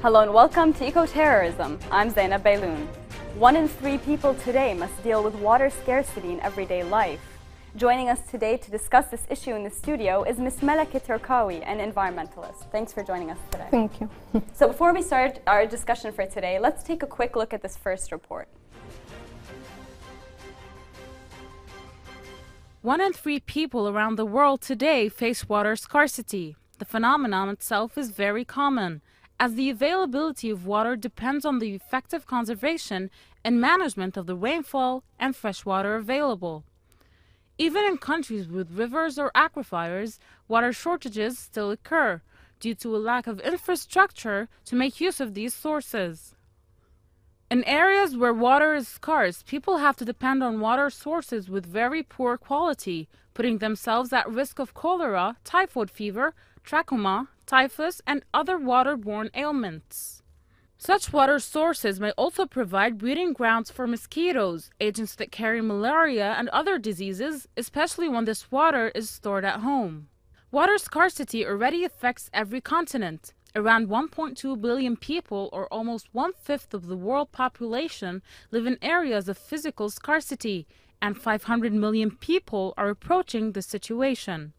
Hello and welcome to Eco-Terrorism. I'm Zeinab Bailoun. 1 in 3 people today must deal with water scarcity in everyday life. Joining us today to discuss this issue in the studio is Ms. Malakeh Terkawi, an environmentalist. Thanks for joining us today. Thank you. So before we start our discussion for today, let's take a quick look at this first report. 1 in 3 people around the world today face water scarcity. The phenomenon itself is very common, as the availability of water depends on the effective conservation and management of the rainfall and fresh water available. Even in countries with rivers or aquifers, water shortages still occur due to a lack of infrastructure to make use of these sources. In areas where water is scarce, people have to depend on water sources with very poor quality, putting themselves at risk of cholera, typhoid fever, trachoma, typhus, and other waterborne ailments. Such water sources may also provide breeding grounds for mosquitoes, agents that carry malaria and other diseases, especially when this water is stored at home. Water scarcity already affects every continent. Around 1.2 billion people, or almost 1/5 of the world population, live in areas of physical scarcity, and 500 million people are approaching this situation.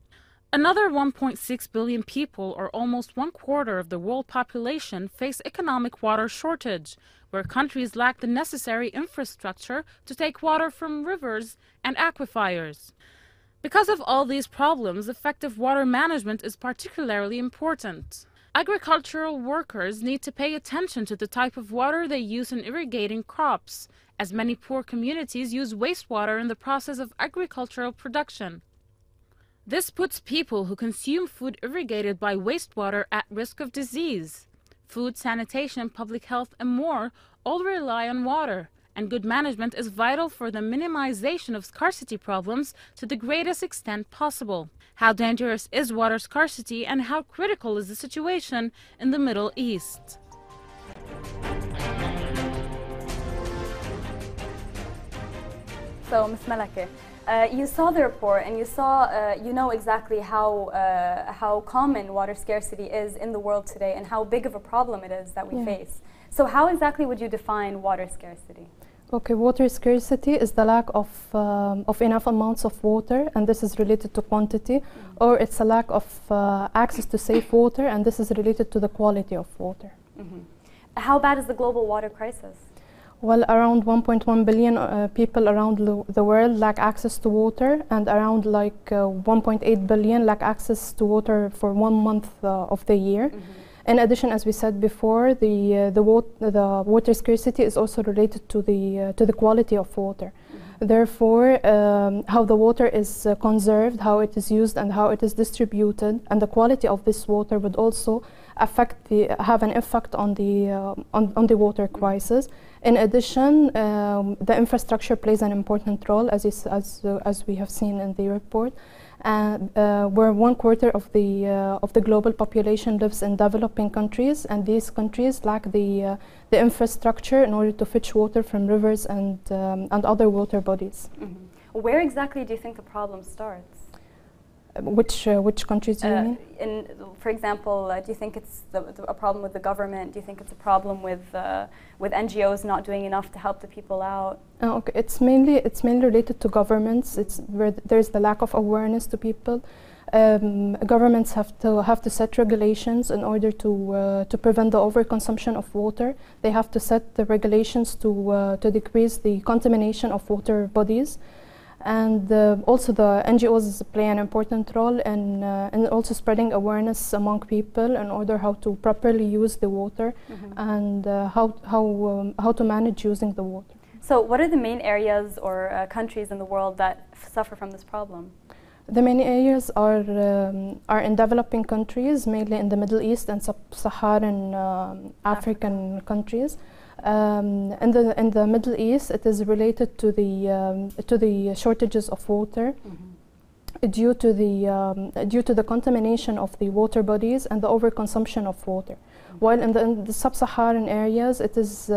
Another 1.6 billion people, or almost 1/4 of the world population, face economic water shortage, where countries lack the necessary infrastructure to take water from rivers and aquifers. Because of all these problems, effective water management is particularly important. Agricultural workers need to pay attention to the type of water they use in irrigating crops, as many poor communities use wastewater in the process of agricultural production. This puts people who consume food irrigated by wastewater at risk of disease. Food, sanitation, public health, and more all rely on water, and good management is vital for the minimization of scarcity problems to the greatest extent possible. How dangerous is water scarcity, and how critical is the situation in the Middle East? So, Ms. Malakeh, you saw the report and you know exactly how common water scarcity is in the world today and how big of a problem it is that we face. So how exactly would you define water scarcity? Okay, water scarcity is the lack of enough amounts of water, and this is related to quantity, or it's a lack of access to safe water, and this is related to the quality of water. How bad is the global water crisis? Well, around 1.1 billion people around the world lack access to water, and around 1.8 billion lack access to water for 1 month of the year. In addition, as we said before, the water scarcity is also related to the quality of water. Therefore, how the water is conserved, how it is used, and how it is distributed, and the quality of this water would also have an effect on the water crisis. In addition, the infrastructure plays an important role, as we have seen in the report, where 1/4 of the global population lives in developing countries, and these countries lack the infrastructure in order to fetch water from rivers and other water bodies. Where exactly do you think the problem starts? Which countries do you mean? For example, do you think it's a problem with the government? Do you think it's a problem with NGOs not doing enough to help the people out? Okay, it's mainly related to governments. It's where there's the lack of awareness to people. Governments have to set regulations in order to prevent the overconsumption of water. They have to set the regulations to decrease the contamination of water bodies. And also the NGOs play an important role in also spreading awareness among people in order how to properly use the water and how to manage using the water. So what are the main areas or countries in the world that suffer from this problem? The main areas are in developing countries, mainly in the Middle East and sub-Saharan African countries. In the Middle East, it is related to the shortages of water due to the contamination of the water bodies and the overconsumption of water. While in the sub-Saharan areas, it is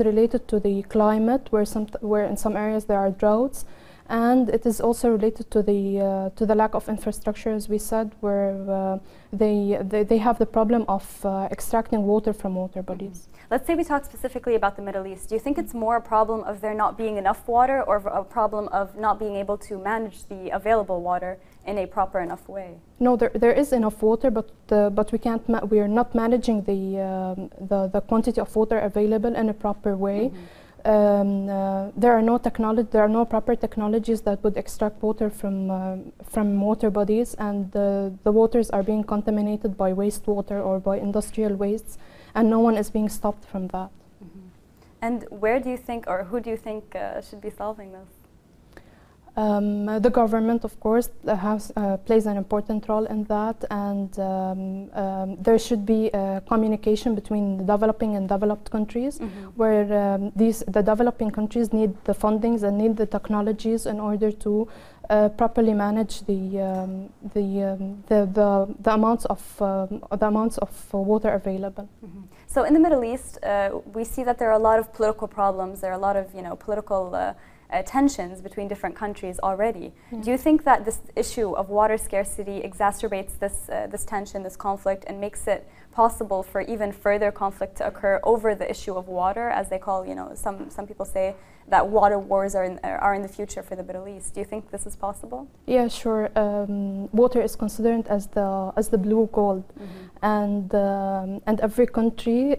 related to the climate, where in some areas there are droughts, And it is also related to the lack of infrastructure, as we said, where they have the problem of extracting water from water bodies. Let's say we talk specifically about the Middle East. Do you think it's more a problem of there not being enough water, or a problem of not being able to manage the available water in a proper enough way? No, there is enough water, but we are not managing the quantity of water available in a proper way. There are no proper technologies that would extract water from water bodies, and the waters are being contaminated by wastewater or by industrial wastes, and no one is being stopped from that. And where do you think, or who do you think should be solving this? The government, of course, plays an important role in that, and there should be communication between the developing and developed countries, where the developing countries need the fundings and need the technologies in order to properly manage the amounts of water available. So in the Middle East, we see that there are a lot of political problems. There are a lot of political tensions between different countries already. Do you think that this issue of water scarcity exacerbates this tension, this conflict, and makes it possible for even further conflict to occur over the issue of water, as they call, some people say that water wars are in the future for the Middle East? Do you think this is possible? Yeah, sure. Water is considered as the blue gold, and every country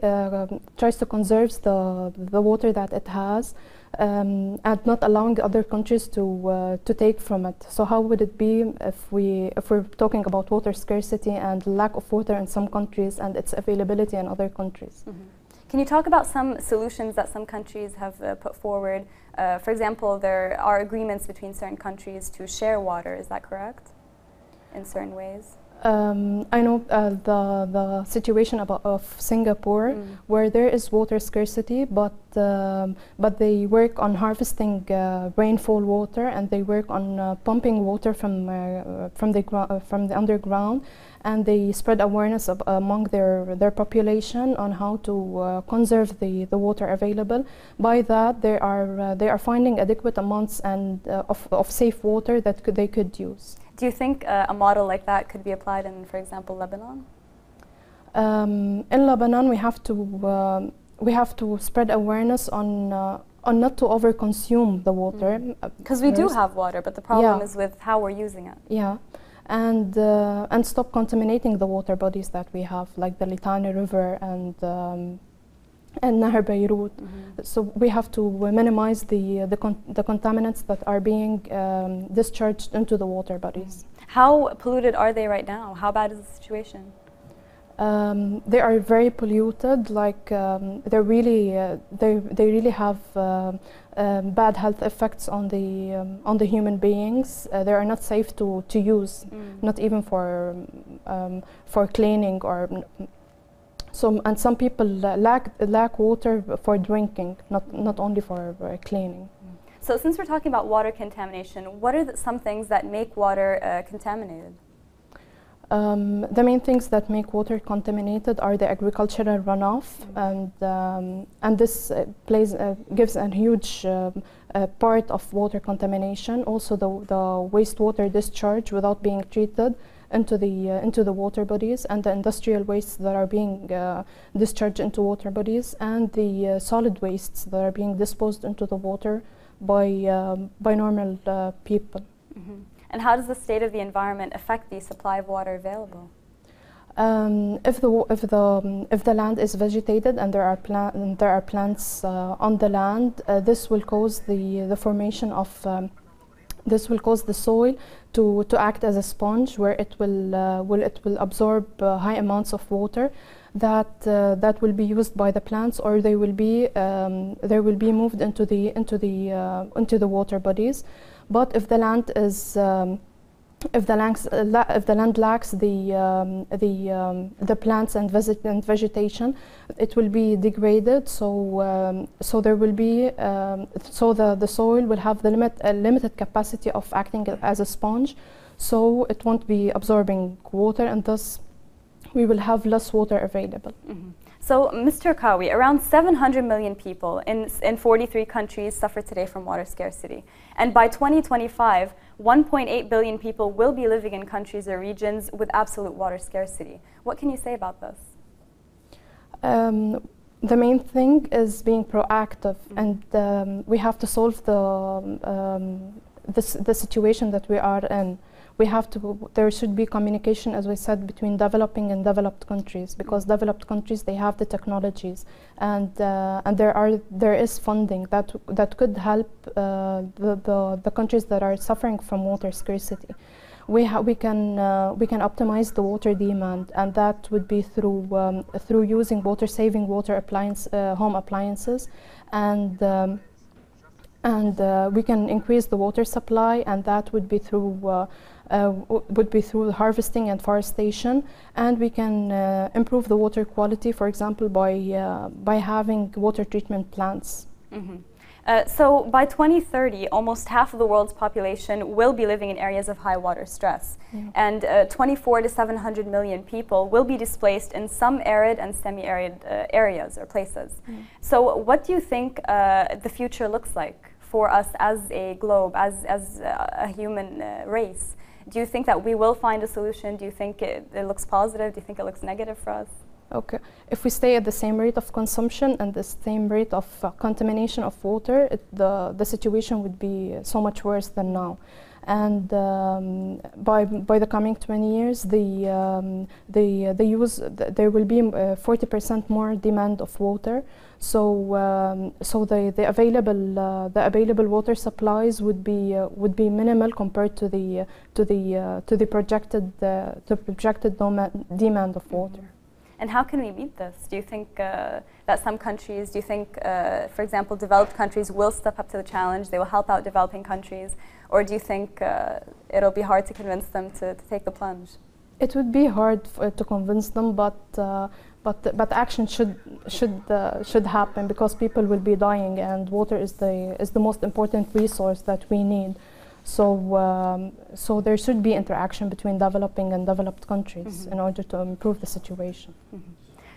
tries to conserve the water that it has, and not allowing other countries to take from it. So how would it be if we're talking about water scarcity and lack of water in some countries and its availability in other countries? Can you talk about some solutions that some countries have put forward? For example, there are agreements between certain countries to share water. Is that correct? In certain ways? I know the situation of Singapore, where there is water scarcity, but they work on harvesting rainfall water, and they work on pumping water from the underground, and they spread awareness among their population on how to conserve the water available. By that, they are finding adequate amounts of safe water that they could use. Do you think a model like that could be applied in, for example, Lebanon? In Lebanon, we have to spread awareness on not to overconsume the water. Because we do have water, but the problem is with how we're using it. Yeah, and stop contaminating the water bodies that we have, like the Litani River and Nahar Beirut. So we have to minimize the contaminants that are being discharged into the water bodies. How polluted are they right now? How bad is the situation? They are very polluted. Like they really have bad health effects on the human beings. They are not safe to use, not even for cleaning or. And some people lack water for drinking, not only for cleaning. So since we're talking about water contamination, what are some things that make water contaminated? The main things that make water contaminated are the agricultural runoff, and this gives a huge part of water contamination. Also, the wastewater discharge without being treated into the water bodies, and the industrial wastes that are being discharged into water bodies, and the solid wastes that are being disposed into the water by normal people. And how does the state of the environment affect the supply of water available? If the land is vegetated and there are plants on the land, this will cause the formation of this will cause the soil to act as a sponge, where it will absorb high amounts of water that will be used by the plants, or they will be moved into the water bodies. But if the land is if the land lacks the plants and vegetation, it will be degraded. So there will be the soil will have the limited capacity of acting as a sponge, so it won't be absorbing water, and thus we will have less water available. So, Mr. Terkawi, around 700 million people in 43 countries suffer today from water scarcity. And by 2025, 1.8 billion people will be living in countries or regions with absolute water scarcity. What can you say about this? The main thing is being proactive, and we have to solve the situation that we are in. There should be communication, as we said, between developing and developed countries, because developed countries, they have the technologies, and there is funding that could help the countries that are suffering from water scarcity. We can optimize the water demand, and that would be through using water-saving home appliances, and we can increase the water supply, and that would be through harvesting and forestation, and we can improve the water quality, for example, by having water treatment plants. So by 2030, almost half of the world's population will be living in areas of high water stress, and 24 to 700 million people will be displaced in some arid and semi-arid areas or places. So what do you think the future looks like for us as a globe, as a human race? Do you think that we will find a solution? Do you think it looks positive? Do you think it looks negative for us? Okay, if we stay at the same rate of consumption and the same rate of contamination of water, the situation would be so much worse than now. And by the coming 20 years, there will be 40% more demand of water. So the available water supplies would be minimal compared to the projected demand of water. And how can we meet this? Do you think that some countries, for example, developed countries will step up to the challenge, they will help out developing countries, or do you think it'll be hard to convince them to take the plunge? It would be hard to convince them, but action should happen, because people will be dying, and water is the most important resource that we need. So there should be interaction between developing and developed countries in order to improve the situation.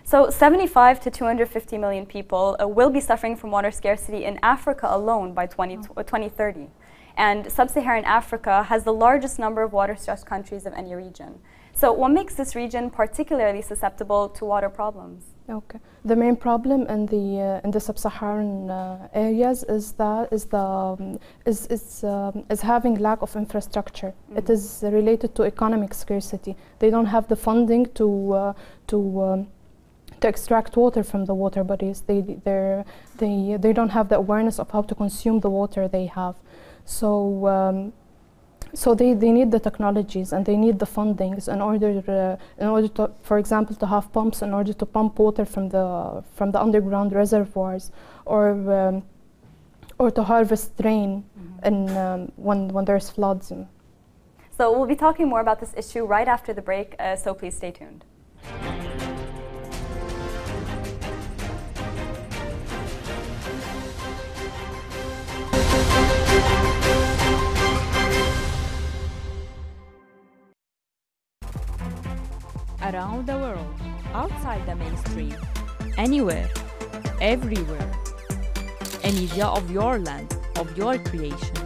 So 75 to 250 million people will be suffering from water scarcity in Africa alone by 2030. And sub-Saharan Africa has the largest number of water-stressed countries of any region. So what makes this region particularly susceptible to water problems? Okay, the main problem in the sub-Saharan areas is having lack of infrastructure. It is related to economic scarcity. They don't have the funding to extract water from the water bodies. They don't have the awareness of how to consume the water they have. So they need the technologies, and they need the fundings in order to, for example, to have pumps in order to pump water from the underground reservoirs, or to harvest rain when there's floods. So we'll be talking more about this issue right after the break, so please stay tuned. Around the world, outside the mainstream, anywhere, everywhere. A media of your land, of your creation.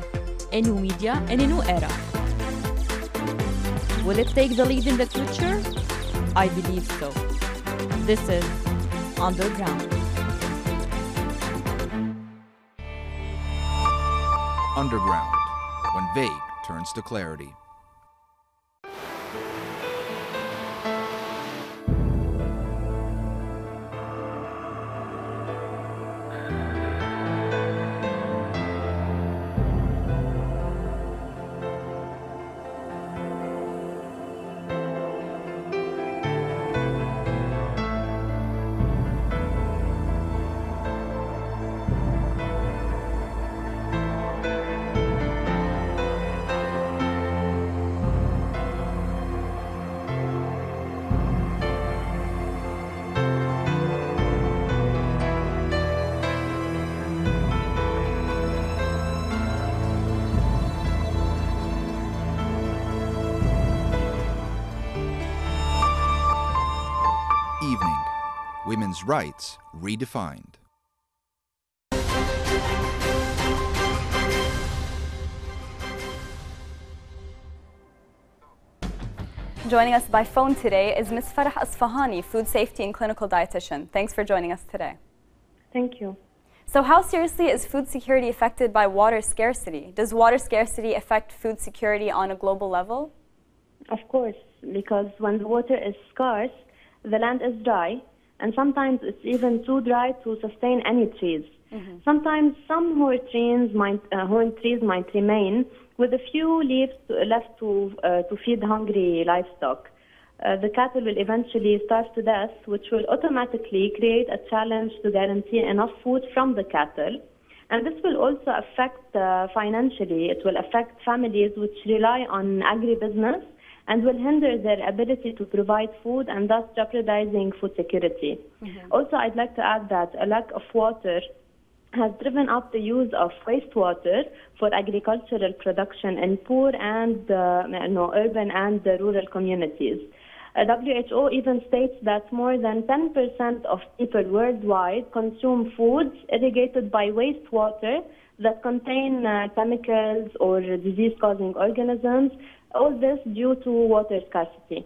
A new media in a new era. Will it take the lead in the future? I believe so. This is Underground. Underground, when vague turns to clarity. evening. Women's rights redefined. Joining us by phone today is Ms. Farah Asfahani, food safety and clinical dietitian. Thanks for joining us today. Thank you. So how seriously is food security affected by water scarcity? Does water scarcity affect food security on a global level? Of course, because when the water is scarce, the land is dry, and sometimes it's even too dry to sustain any trees. Sometimes some horn trees might remain with a few leaves left to feed hungry livestock. The cattle will eventually starve to death, which will automatically create a challenge to guarantee enough food from the cattle. And this will also affect financially. It will affect families which rely on agribusiness and will hinder their ability to provide food and thus jeopardizing food security. Also, I'd like to add that a lack of water has driven up the use of wastewater for agricultural production in poor and urban and rural communities. WHO even states that more than 10% of people worldwide consume foods irrigated by wastewater that contain chemicals or disease-causing organisms, all this due to water scarcity.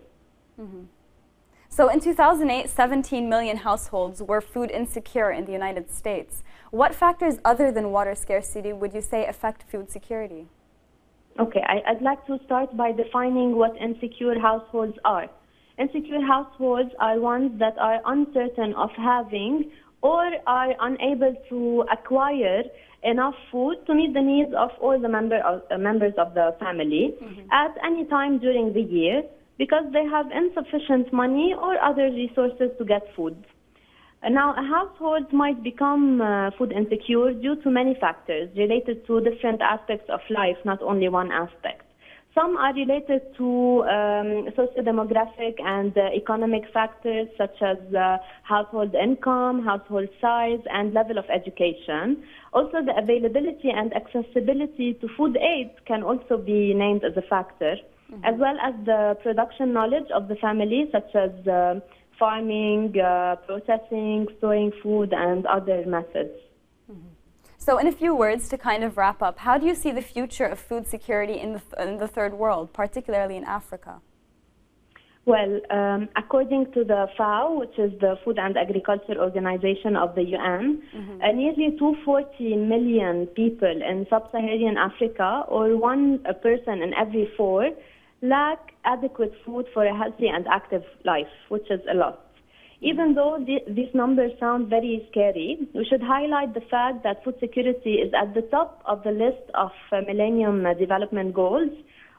So in 2008, 17 million households were food insecure in the United States. What factors other than water scarcity would you say affect food security? Okay, I'd like to start by defining what insecure households are. Insecure households are ones that are uncertain of having or are unable to acquire enough food to meet the needs of all the members of the family at any time during the year, because they have insufficient money or other resources to get food. Now, a household might become food insecure due to many factors related to different aspects of life, not only one aspect. Some are related to socio-demographic and economic factors such as household income, household size, and level of education. Also, the availability and accessibility to food aid can also be named as a factor, as well as the production knowledge of the family, such as farming, processing, storing food, and other methods. So in a few words, to kind of wrap up, how do you see the future of food security in the third world, particularly in Africa? Well, according to the FAO, which is the Food and Agriculture Organization of the UN, nearly 240 million people in sub-Saharan Africa, or one person in every 4, lack adequate food for a healthy and active life, which is a lot. Even though these numbers sound very scary, we should highlight the fact that food security is at the top of the list of Millennium Development Goals.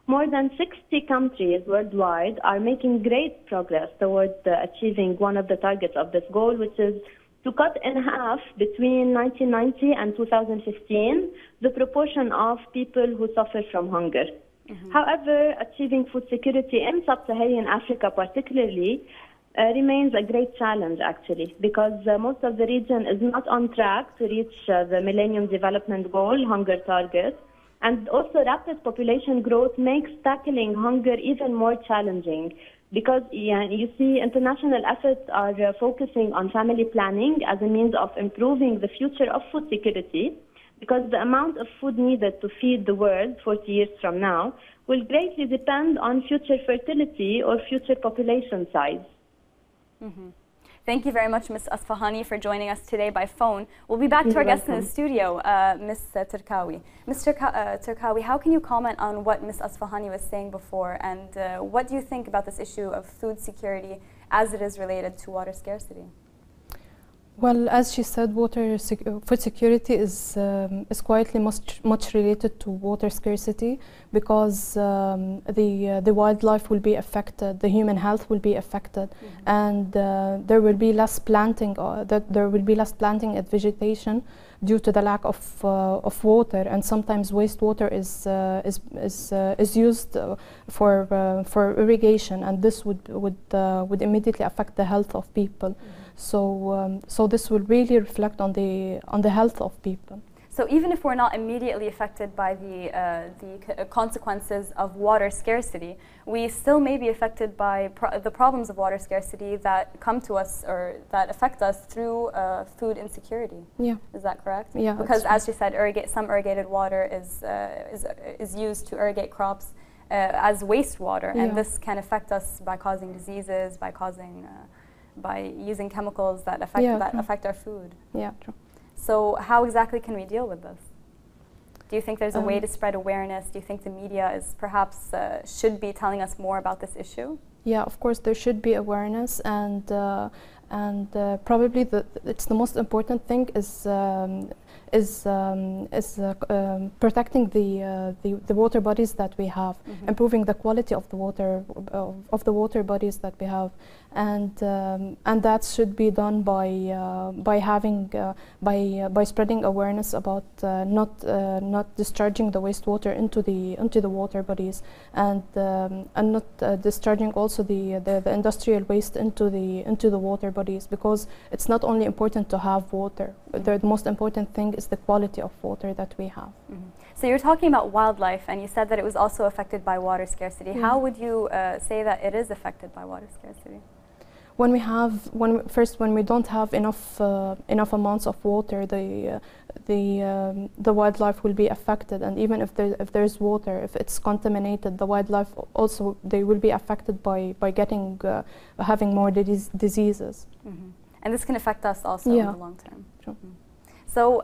More than 60 countries worldwide are making great progress towards achieving one of the targets of this goal, which is to cut in half between 1990 and 2015 the proportion of people who suffer from hunger. However, achieving food security in sub-Saharan Africa particularly remains a great challenge, actually, because most of the region is not on track to reach the Millennium Development Goal hunger target. And also, rapid population growth makes tackling hunger even more challenging, because you see international efforts are focusing on family planning as a means of improving the future of food security, because the amount of food needed to feed the world 40 years from now will greatly depend on future fertility or future population size. Thank you very much, Ms. Asfahani, for joining us today by phone. We'll be back to our guests in the studio, Ms. Terkawi. Ms. Terkawi, how can you comment on what Ms. Asfahani was saying before, and what do you think about this issue of food security as it is related to water scarcity? Well, as she said, food security is quietly much related to water scarcity, because the wildlife will be affected, the human health will be affected, and there will be less planting. There will be less planting at vegetation due to the lack of water, and sometimes wastewater is used for irrigation, and this would immediately affect the health of people. So this will really reflect on the health of people. So even if we're not immediately affected by the consequences of water scarcity, we still may be affected by the problems of water scarcity that come to us or that affect us through food insecurity. Yeah. Is that correct? Yeah. Because as you said, some irrigated water is used to irrigate crops as wastewater, and this can affect us by causing diseases, by using chemicals that affect our food. Yeah, true. So how exactly can we deal with this? Do you think there's a way to spread awareness? Do you think the media is perhaps should be telling us more about this issue? Yeah, of course there should be awareness, and probably it's the most important thing is protecting the water bodies that we have, improving the quality of the water bodies that we have, and that should be done by spreading awareness about not discharging the wastewater into the water bodies, and not discharging also the industrial waste into the water bodies, because it's not only important to have water. The most important thing is the quality of water that we have. So you're talking about wildlife, and you said that it was also affected by water scarcity. Yeah. How would you say that it is affected by water scarcity? When we don't have enough amounts of water, the wildlife will be affected, and even if there's water, if it's contaminated, the wildlife also, they will be affected by having more diseases. And this can affect us also in the long term. Sure. So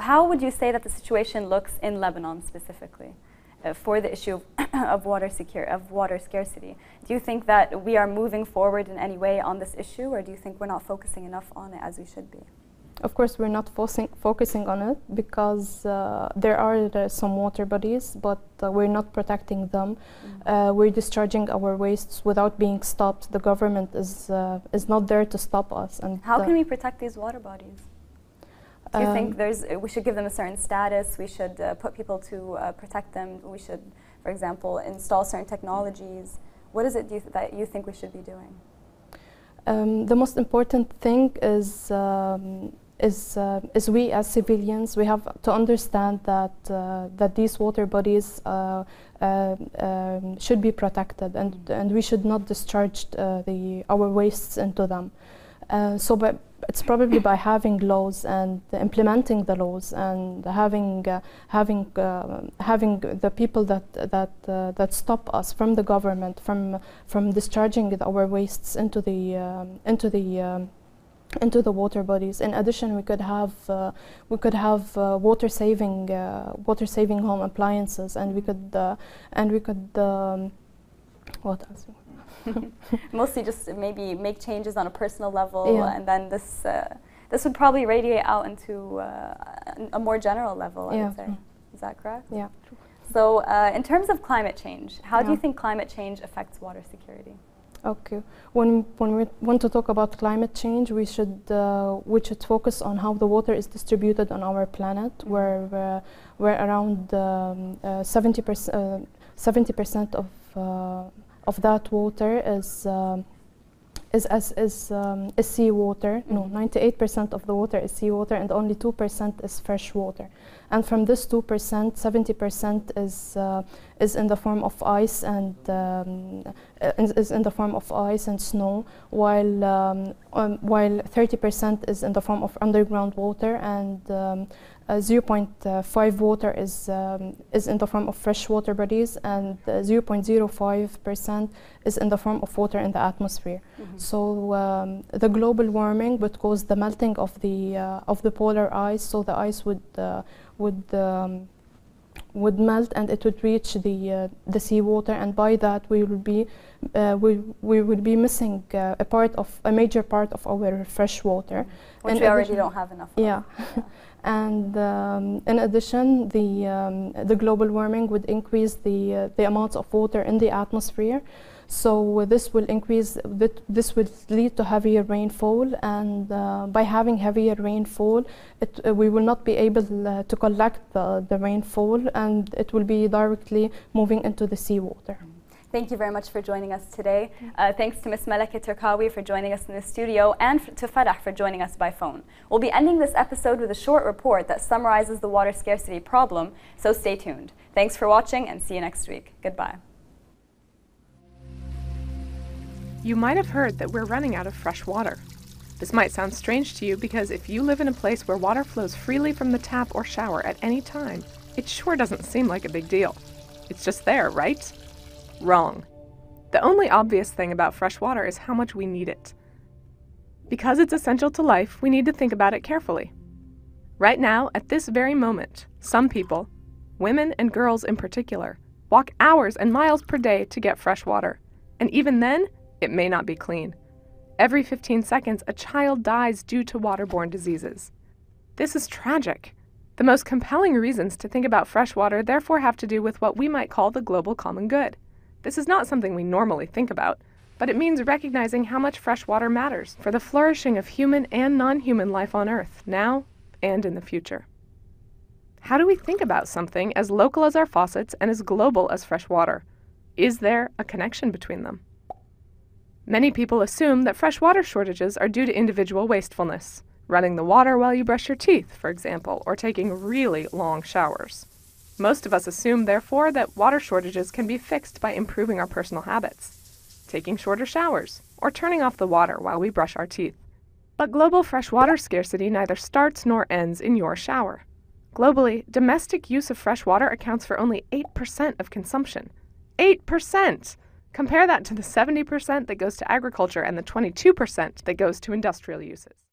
how would you say that the situation looks in Lebanon specifically for the issue of water scarcity? Do you think that we are moving forward in any way on this issue, or do you think we're not focusing enough on it as we should be? Of course, we're not focusing on it because there are some water bodies, but we're not protecting them. We're discharging our wastes without being stopped. The government is not there to stop us. And how can we protect these water bodies? Do you think we should give them a certain status? We should put people to protect them. We should, for example, install certain technologies. What is it that you think we should be doing? The most important thing is we as civilians, we have to understand that these water bodies should be protected, and we should not discharge our wastes into them. It's probably by having laws and implementing the laws, and having the people that stop us from the government from discharging our wastes into the water bodies. In addition, we could have water saving home appliances, and we could what else? Mostly just maybe make changes on a personal level, and then this would probably radiate out into a more general level, I would say. Is that correct? Yeah. So in terms of climate change, how do you think climate change affects water security? Okay. When we want to talk about climate change, we should focus on how the water is distributed on our planet, where around 70% of that water is seawater. No, 98% of the water is seawater, and only 2% is fresh water. And from this 2%, 70% is in the form of ice and snow, while 30% is in the form of underground water, and 0.5 water is in the form of fresh water bodies, and 0.05% is in the form of water in the atmosphere. So the global warming would cause the melting of the polar ice, so the ice would melt, and it would reach the seawater, and by that we would be missing a major part of our fresh water, which we already don't have enough of. Yeah. And in addition, the global warming would increase the amounts of water in the atmosphere. So this will lead to heavier rainfall, and by having heavier rainfall, we will not be able to collect the rainfall, and it will be directly moving into the seawater. Thank you very much for joining us today. Thanks to Ms. Malakeh Terkawi for joining us in the studio, and to Farah for joining us by phone. We'll be ending this episode with a short report that summarizes the water scarcity problem, so stay tuned. Thanks for watching, and see you next week. Goodbye. You might have heard that we're running out of fresh water. This might sound strange to you because if you live in a place where water flows freely from the tap or shower at any time, it sure doesn't seem like a big deal. It's just there, right? Wrong. The only obvious thing about fresh water is how much we need it. Because it's essential to life, we need to think about it carefully. Right now, at this very moment, some people, women and girls in particular, walk hours and miles per day to get fresh water. And even then, it may not be clean. Every 15 seconds, a child dies due to waterborne diseases. This is tragic. The most compelling reasons to think about fresh water therefore have to do with what we might call the global common good. This is not something we normally think about, but it means recognizing how much fresh water matters for the flourishing of human and non-human life on Earth, now and in the future. How do we think about something as local as our faucets and as global as fresh water? Is there a connection between them? Many people assume that fresh water shortages are due to individual wastefulness, running the water while you brush your teeth, for example, or taking really long showers. Most of us assume, therefore, that water shortages can be fixed by improving our personal habits, taking shorter showers, or turning off the water while we brush our teeth. But global fresh water scarcity neither starts nor ends in your shower. Globally, domestic use of fresh water accounts for only 8% of consumption. 8%! Compare that to the 70% that goes to agriculture and the 22% that goes to industrial uses.